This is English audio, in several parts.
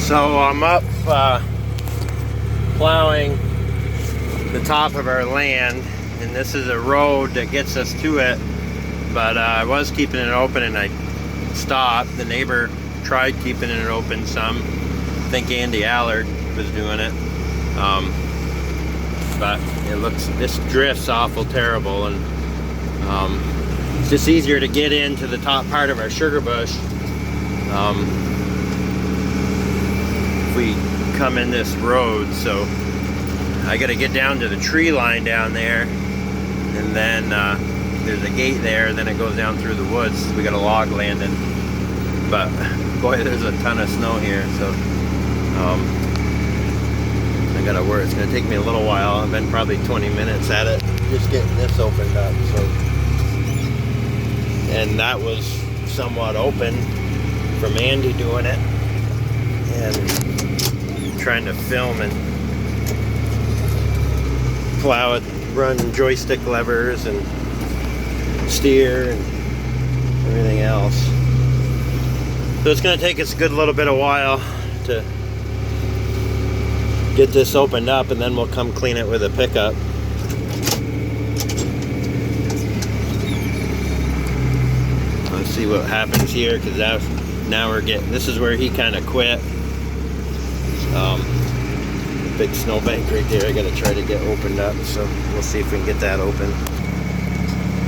So I'm up plowing the top of our land, and this is a road that gets us to it, but I was keeping it open and I stopped. The neighbor tried keeping it open some. I think Andy Allard was doing it, but this drifts awful terrible, and it's just easier to get into the top part of our sugar bush if we come in this road. So I got to get down to the tree line down there, and then there's a gate there, then it goes down through the woods. We got a log landing, but boy, there's a ton of snow here, so I gotta work. It's gonna take me a little while. I've been probably 20 minutes at it, just getting this opened up. So, and that was somewhat open from Andy doing it, and trying to film and plow it, run joystick levers and steer and everything else. So it's going to take us a good little bit of while to get this opened up, and then we'll come clean it with a pickup. Let's see what happens here, because now we're getting, this is where he kind of quit. Big snowbank right there. I got to try to get opened up, so we'll see if we can get that open.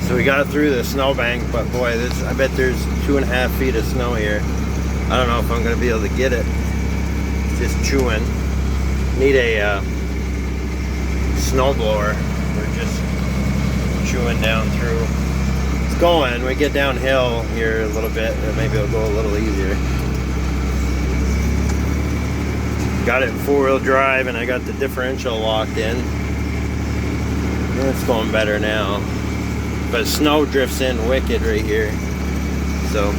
So we got through the snowbank, but boy, I bet there's 2.5 feet of snow here. I don't know if I'm going to be able to get it. It's just chewing. Need a snow blower. We're just chewing down through. It's going. We get downhill here a little bit, and maybe it'll go a little easier. Got it in 4-wheel drive, and I got the differential locked in. And it's going better now. But snow drifts in wicked right here. So,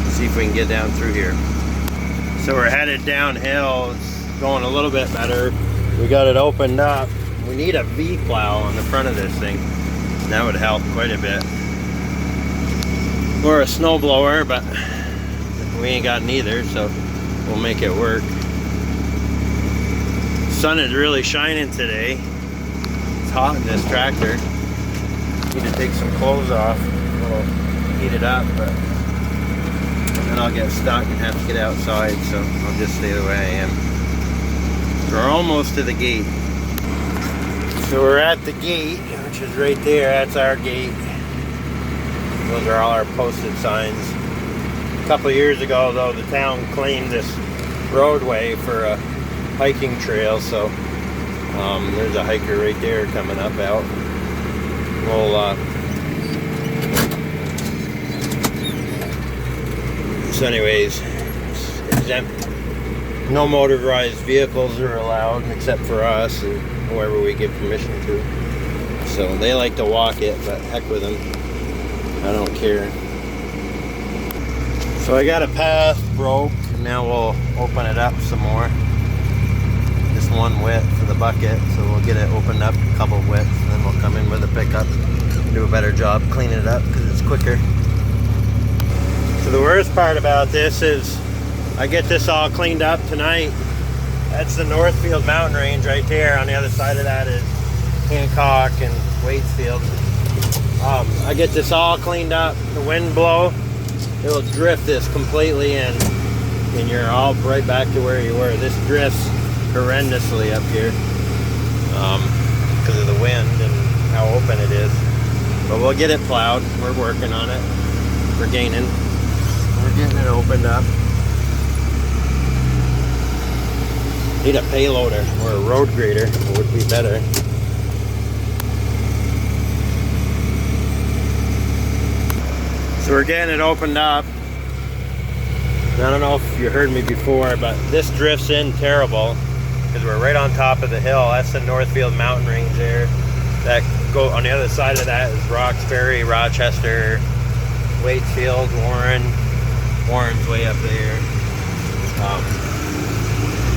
see if we can get down through here. So we're headed downhill. It's going a little bit better. We got it opened up. We need a V plow on the front of this thing. That would help quite a bit. Or a snow blower, but we ain't got neither, so we'll make it work. Sun is really shining today. It's hot in this tractor. Need to take some clothes off. It'll heat it up, but then I'll get stuck and have to get outside, so I'll just stay the way I am. So we're almost to the gate. So we're at the gate, which is right there. That's our gate. Those are all our posted signs. A couple of years ago, though, the town claimed this roadway for a hiking trail, so there's a hiker right there coming up out. We'll so anyways, no motorized vehicles are allowed except for us and whoever we give permission to. So they like to walk it, but heck with them. I don't care. So I got a path broke, and now we'll open it up some more. Just one width for the bucket, so we'll get it opened up a couple widths, and then we'll come in with a pickup and do a better job cleaning it up because it's quicker. So the worst part about this is I get this all cleaned up tonight. That's the Northfield mountain range right there. On the other side of that is Hancock and Waitsfield. I get this all cleaned up. The wind blow, it'll drift this completely in, and you're all right back to where you were. This drifts horrendously up here because of the wind and how open it is. But we'll get it plowed. We're working on it. We're gaining. We're getting it opened up. Need a payloader or a road grader. It would be better. So we're getting it opened up. I don't know if you heard me before, but this drifts in terrible because we're right on top of the hill. That's the Northfield mountain range there. That go on the other side of that is Roxbury, Rochester, Waitsfield, Warren. Warren's way up there.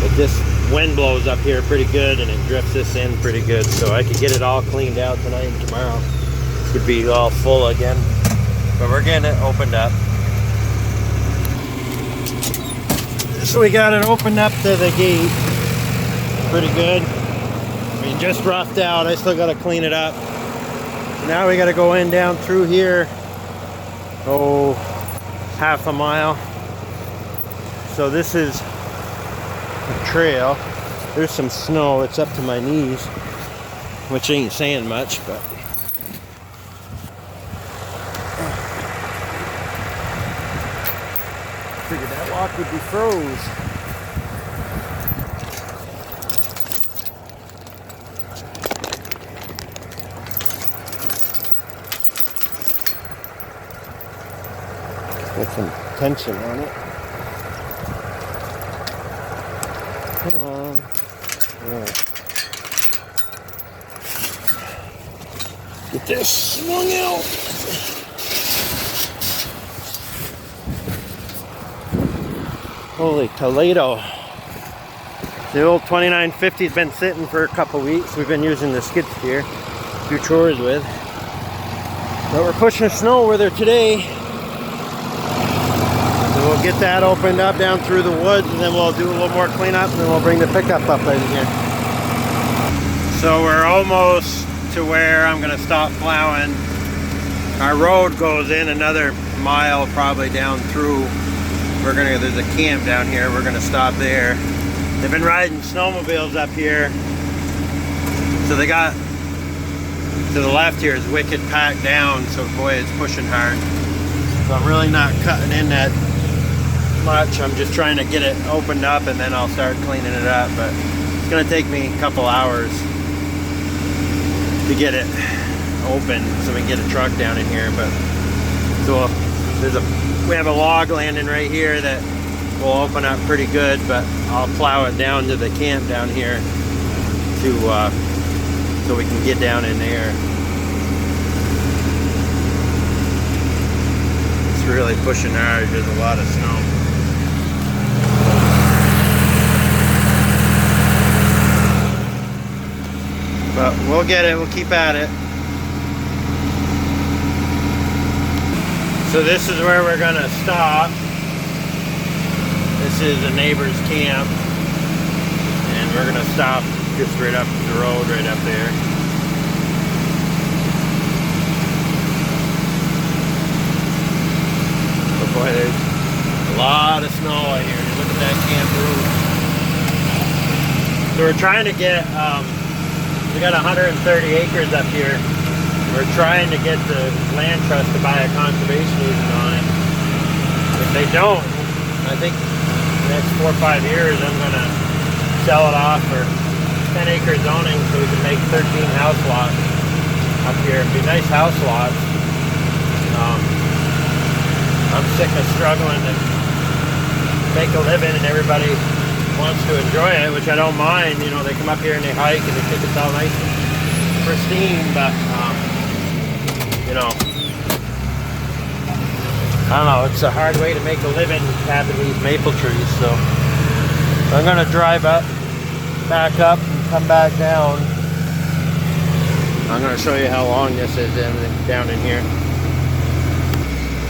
But this wind blows up here pretty good, and it drifts this in pretty good. So I could get it all cleaned out tonight and tomorrow. It could be all full again. But we're getting it opened up. So we got it opened up to the gate. Pretty good. I mean, just roughed out. I still got to clean it up. So now we got to go in down through here. Oh, half a mile. So this is a trail. There's some snow. It's up to my knees, which ain't saying much, but figured that lock would be froze. Get some tension on it. Come on. Right. Get this swung out. Holy Toledo. The old 2950's been sitting for a couple weeks. We've been using the skid steer to do chores with. But we're pushing snow with her today. So we'll get that opened up down through the woods, and then we'll do a little more cleanup, and then we'll bring the pickup up in here. So we're almost to where I'm gonna stop plowing. Our road goes in another mile probably down through. There's a camp down here. We're gonna stop there. They've been riding snowmobiles up here. So they got, to the left here is wicked packed down, so boy, it's pushing hard. So I'm really not cutting in that much. I'm just trying to get it opened up, and then I'll start cleaning it up. But it's gonna take me a couple hours to get it open so we can get a truck down in here. But so we have a log landing right here that will open up pretty good, but I'll plow it down to the camp down here to so we can get down in there. It's really pushing hard. There's a lot of snow. But we'll get it. We'll keep at it. So this is where we're gonna stop. This is a neighbor's camp, and we're gonna stop just right up the road, right up there. Oh boy, there's a lot of snow out here. Look at that camp roof. So we're trying to get, we got 130 acres up here. We're trying to get the land trust to buy a conservation easement on it. If they don't, I think the next 4 or 5 years I'm gonna sell it off for 10 acre zoning so we can make 13 house lots up here. It'd be nice house lots. I'm sick of struggling to make a living, and everybody wants to enjoy it, which I don't mind. You know, they come up here and they hike and they think it's all nice and pristine, but you know, I don't know, it's a hard way to make a living having these maple trees. So I'm gonna drive up, back up, and come back down. I'm gonna show you how long this is down in here.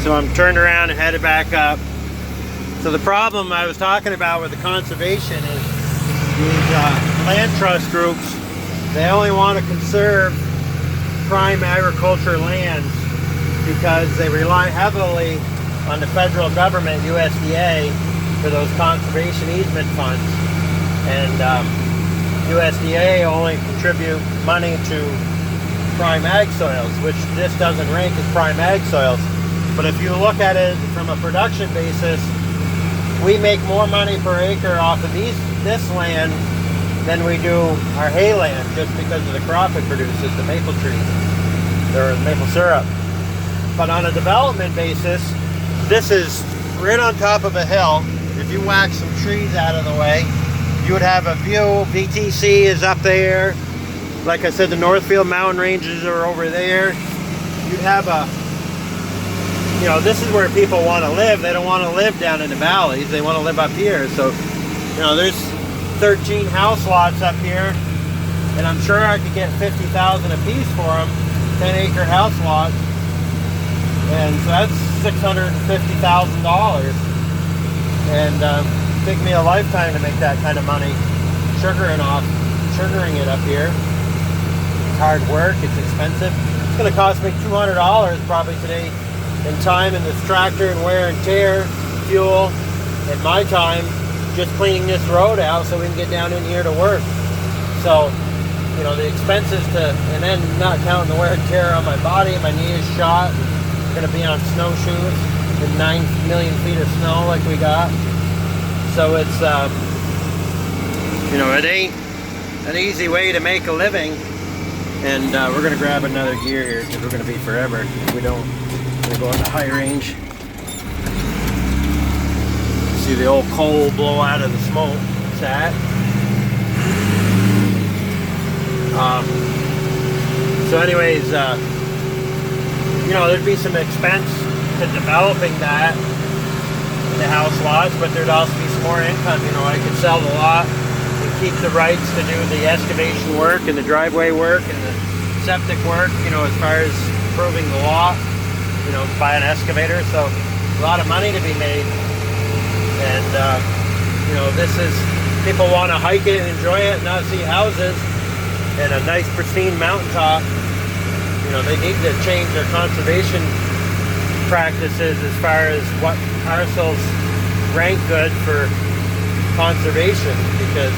So I'm turned around and headed back up. So the problem I was talking about with the conservation is these land trust groups, they only want to conserve prime agriculture lands because they rely heavily on the federal government, USDA, for those conservation easement funds. And USDA only contribute money to prime ag soils, which this doesn't rank as prime ag soils. But if you look at it from a production basis, we make more money per acre off of this land than we do our hay land, just because of the crop it produces, the maple trees, or maple syrup. But on a development basis, this is right on top of a hill. If you whack some trees out of the way, you would have a view. VTC is up there. Like I said, the Northfield mountain ranges are over there. You'd have a, you know, this is where people want to live. They don't want to live down in the valleys. They want to live up here. So, you know, there's 13 house lots up here, and I'm sure I could get $50,000 a piece for them, 10-acre house lots, and so that's $650,000. And take me a lifetime to make that kind of money sugaring it up here. It's hard work, it's expensive. It's gonna cost me $200 probably today in time in this tractor and wear and tear, fuel, and my time just cleaning this road out so we can get down in here to work. So, you know, the expenses and then not counting the wear and tear on my body, my knee is shot. I'm gonna be on snowshoes in 9 million feet of snow like we got. So it's, you know, it ain't an easy way to make a living. And we're gonna grab another gear here because we're gonna be forever if we don't. We're gonna go on the high range. See the old coal blow out of the smoke stack. So anyways, you know, there'd be some expense to developing that, the house lots, but there'd also be some more income. You know, I could sell the lot and keep the rights to do the excavation work and the driveway work and the septic work, you know, as far as improving the lot, you know, buy an excavator. So a lot of money to be made. And, you know, this is, people want to hike it and enjoy it and not see houses and a nice pristine mountaintop. You know, they need to change their conservation practices as far as what parcels rank good for conservation, because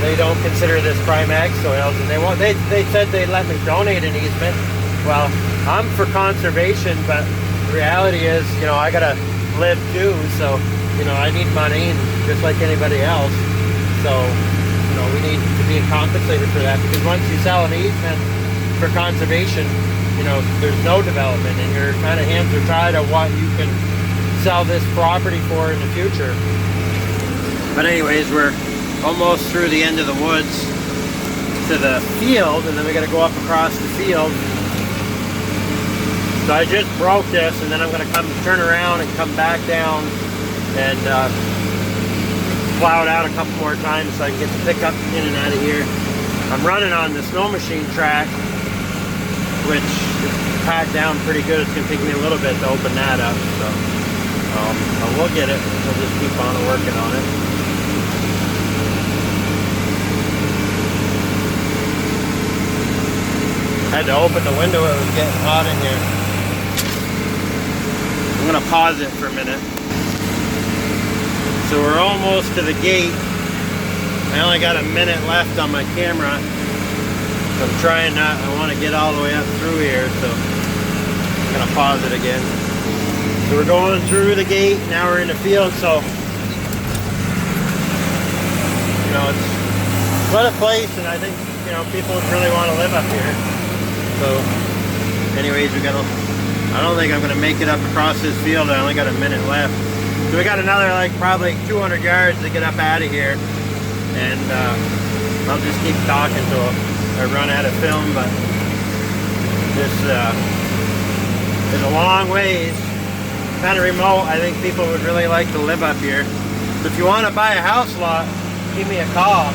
they don't consider this prime ag soils, and they said they'd let me donate an easement. Well, I'm for conservation, but the reality is, you know, I gotta live too, so, you know, I need money, and just like anybody else. So, you know, we need to be compensated for that, because once you sell an easement for conservation, you know, there's no development, and your kind of hands are tied on what you can sell this property for in the future. But anyways, we're almost through the end of the woods to the field, and then we got to go up across the field. So I just broke this, and then I'm going to turn around and come back down and plow it out a couple more times so I can get the pickup in and out of here. I'm running on the snow machine track, which is packed down pretty good. It's going to take me a little bit to open that up, so we'll get it. We'll just keep on working on it. I had to open the window, it was getting hot in here. I'm going to pause it for a minute. So we're almost to the gate. I only got a minute left on my camera. So I'm trying not, I want to get all the way up through here, so I'm going to pause it again. So we're going through the gate, now we're in the field, so, you know, it's what a place, and I think, you know, people would really want to live up here. So, anyways, I don't think I'm going to make it up across this field. I only got a minute left. So we got another, like, probably 200 yards to get up out of here. And I'll just keep talking till I run out of film, but this is a long ways. Kind of remote. I think people would really like to live up here. So if you want to buy a house lot, give me a call.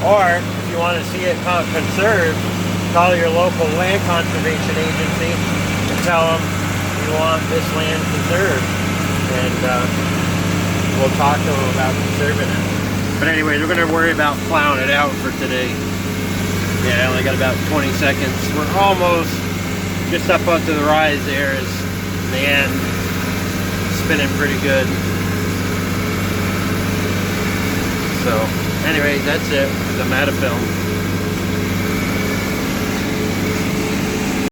Or if you want to see it conserved, call your local land conservation agency and tell them you want this land conserved. And we'll talk to them about conserving it. But anyways, we're going to worry about plowing it out for today. Yeah, I only got about 20 seconds. We're almost just up onto the rise there is the end. Spinning pretty good. So anyways, that's it. I'm out of film.